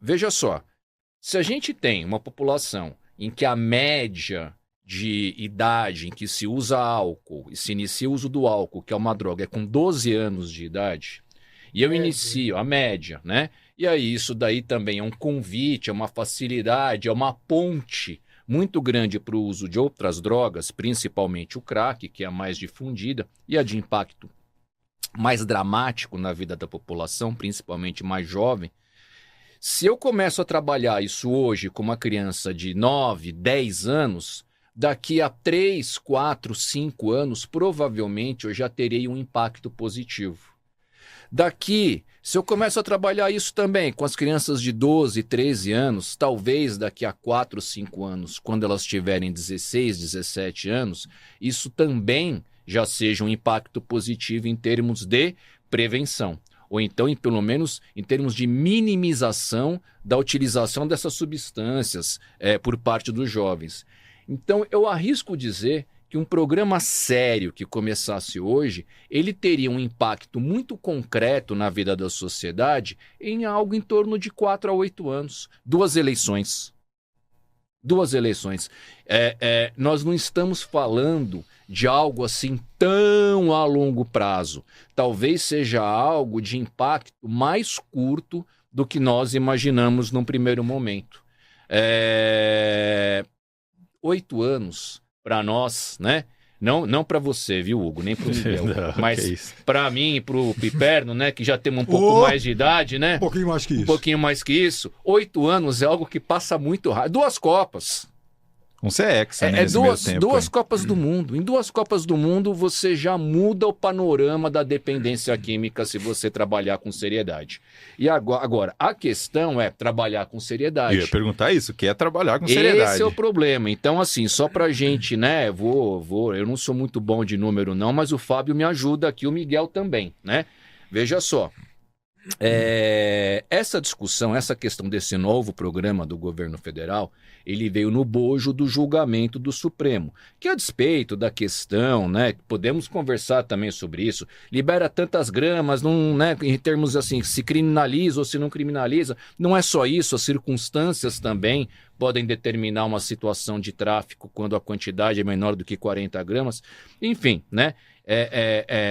Veja só, se a gente tem uma população em que a média de idade em que se usa álcool e se inicia o uso do álcool, que é uma droga, é com 12 anos de idade, e eu inicio a média, né? E aí isso daí também é um convite, é uma facilidade, é uma ponte muito grande para o uso de outras drogas, principalmente o crack, que é a mais difundida e a de impacto mais dramático na vida da população, principalmente mais jovem. Se eu começo a trabalhar isso hoje com uma criança de 9, 10 anos, daqui a 3, 4, 5 anos, provavelmente eu já terei um impacto positivo. Daqui, se eu começo a trabalhar isso também com as crianças de 12, 13 anos, talvez daqui a 4, 5 anos, quando elas tiverem 16, 17 anos, isso também já seja um impacto positivo em termos de prevenção. Ou então, pelo menos, em termos de minimização da utilização dessas substâncias por parte dos jovens. Então, eu arrisco dizer que um programa sério que começasse hoje, ele teria um impacto muito concreto na vida da sociedade em algo em torno de 4 a 8 anos. 2 eleições. 2 eleições. Nós não estamos falando de algo assim tão a longo prazo. Talvez seja algo de impacto mais curto do que nós imaginamos num primeiro momento. 8 anos para nós, né? Não para você, viu, Hugo? Nem para o Miguel. Não, mas para mim e para o Piperno, né? Que já temos um pouco mais de idade, né? Um pouquinho mais que isso. Um pouquinho mais que isso. 8 anos é algo que passa muito rápido. 2 Copas. Você é hexa, né? Duas Copas do Mundo. Em 2 Copas do Mundo, você já muda o panorama da dependência química se você trabalhar com seriedade. E agora, a questão é trabalhar com seriedade. Eu ia perguntar isso, que é trabalhar com seriedade. Esse é o problema. Então, assim, só pra gente, né, eu não sou muito bom de número não, mas o Fábio me ajuda aqui, o Miguel também, né? Veja só. Essa discussão, essa questão desse novo programa do governo federal, ele veio no bojo do julgamento do Supremo, que a despeito da questão, né, podemos conversar também sobre isso, libera tantas gramas, não, né, em termos assim, se criminaliza ou se não criminaliza, não é só isso, as circunstâncias também podem determinar uma situação de tráfico quando a quantidade é menor do que 40 gramas, enfim, né?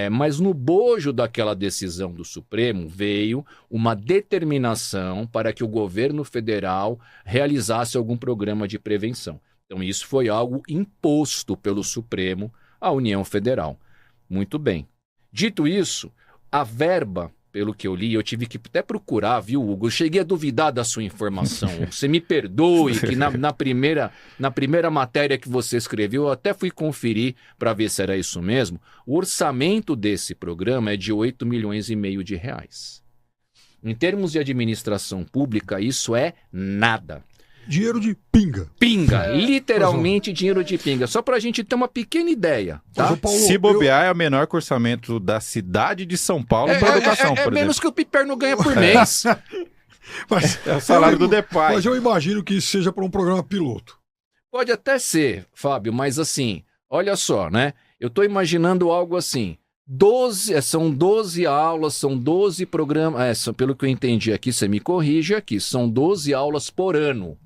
Mas no bojo daquela decisão do Supremo veio uma determinação para que o governo federal realizasse algum programa de prevenção. Então isso foi algo imposto pelo Supremo à União Federal. Muito bem. Dito isso, a verba, pelo que eu li, eu tive que até procurar, viu, Hugo? Eu cheguei a duvidar da sua informação. Você me perdoe que na primeira matéria que você escreveu, eu até fui conferir para ver se era isso mesmo. O orçamento desse programa é de 8 milhões e meio de reais. Em termos de administração pública, isso é nada. Dinheiro de pinga. Pinga, literalmente dinheiro de pinga. Só pra gente ter uma pequena ideia, tá? Paulo, se bobear, é o menor que o orçamento da cidade de São Paulo para educação, por menos exemplo. que o Piperno ganha por mês. Mas, É o salário do Depay. Mas eu imagino que isso seja para um programa piloto. Pode até ser, Fábio, mas assim, olha só, né? Eu tô imaginando algo assim. São 12 aulas, são 12 programas. Pelo que eu entendi aqui, você me corrige aqui, são 12 aulas por ano.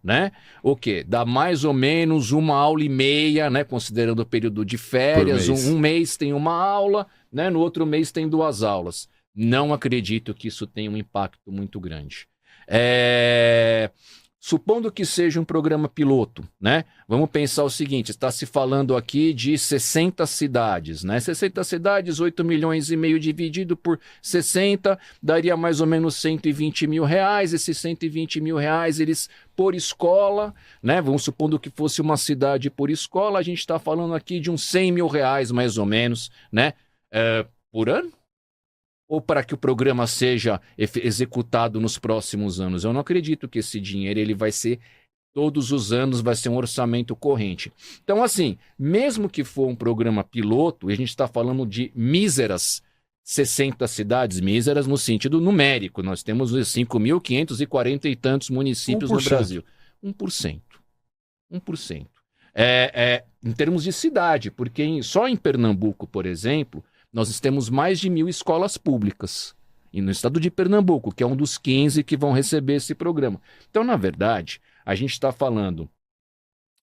Né? O quê? Dá mais ou menos 1,5 aula, né? Considerando o período de férias. Um mês tem uma aula, né? No outro mês tem 2 aulas. Não acredito que isso tenha um impacto muito grande. Supondo que seja um programa piloto, né? Vamos pensar o seguinte, está se falando aqui de 60 cidades, né? 60 cidades, 8 milhões e meio dividido por 60, daria mais ou menos 120 mil reais. Esses 120 mil reais, eles por escola, né? Vamos supondo que fosse uma cidade por escola, a gente está falando aqui de uns 100 mil reais, mais ou menos, né? Por ano? Ou para que o programa seja executado nos próximos anos? Eu não acredito que esse dinheiro ele vai ser, todos os anos, vai ser um orçamento corrente. Então, assim, mesmo que for um programa piloto, e a gente está falando de míseras 60 cidades, míseras no sentido numérico, nós temos 5.540 e tantos municípios 1%. no Brasil. 1%. 1%. Em termos de cidade, porque só em Pernambuco, por exemplo, nós temos mais de 1.000 escolas públicas. e no estado de Pernambuco, que é um dos 15 que vão receber esse programa. Então, na verdade, a gente está falando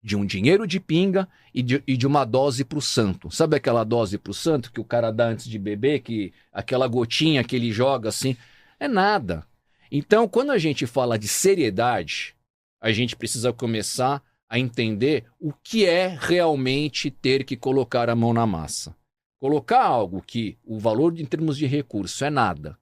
de um dinheiro de pinga e de uma dose para o santo. Sabe aquela dose para o santo que o cara dá antes de beber, que aquela gotinha que ele joga assim? É nada. Então, quando a gente fala de seriedade, a gente precisa começar a entender o que é realmente ter que colocar a mão na massa. Colocar algo que o valor em termos de recurso é nada,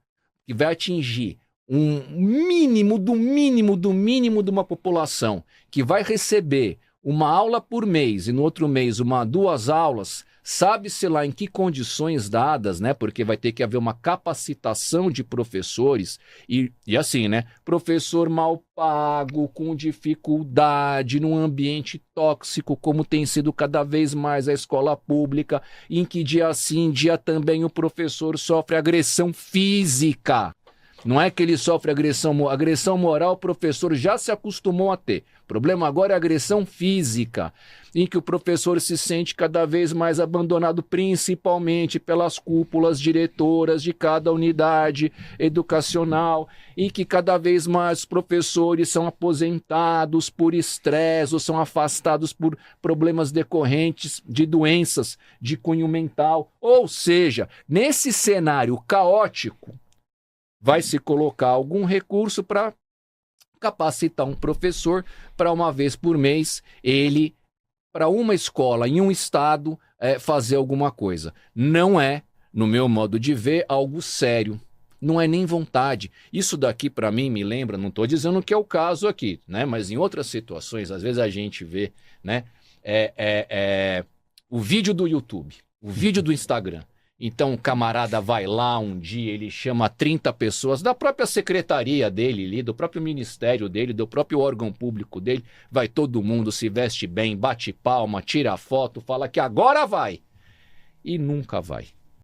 que vai atingir um mínimo do mínimo do mínimo de uma população que vai receber uma aula por mês e no outro mês duas aulas, sabe-se lá em que condições dadas, né? Porque vai ter que haver uma capacitação de professores e assim, né? Professor mal pago, com dificuldade, num ambiente tóxico, como tem sido cada vez mais a escola pública, em que dia sim, dia também o professor sofre agressão física. Não é que ele sofre agressão moral, o professor já se acostumou a ter. O problema agora é a agressão física, em que o professor se sente cada vez mais abandonado, principalmente pelas cúpulas diretoras de cada unidade educacional, em que cada vez mais os professores são aposentados por estresse ou são afastados por problemas decorrentes de doenças de cunho mental. Ou seja, nesse cenário caótico, vai se colocar algum recurso para capacitar um professor para uma vez por mês ele, para uma escola em um estado, fazer alguma coisa. Não é, no meu modo de ver, algo sério. Não é nem vontade. Isso daqui, para mim, me lembra, não estou dizendo que é o caso aqui, né? Mas em outras situações, às vezes a gente vê, né? O vídeo do YouTube, o vídeo do Instagram. Então o camarada vai lá um dia, ele chama 30 pessoas da própria secretaria dele ali, do próprio ministério dele, do próprio órgão público dele, vai todo mundo, se veste bem, bate palma, tira foto, fala que agora vai. E nunca vai.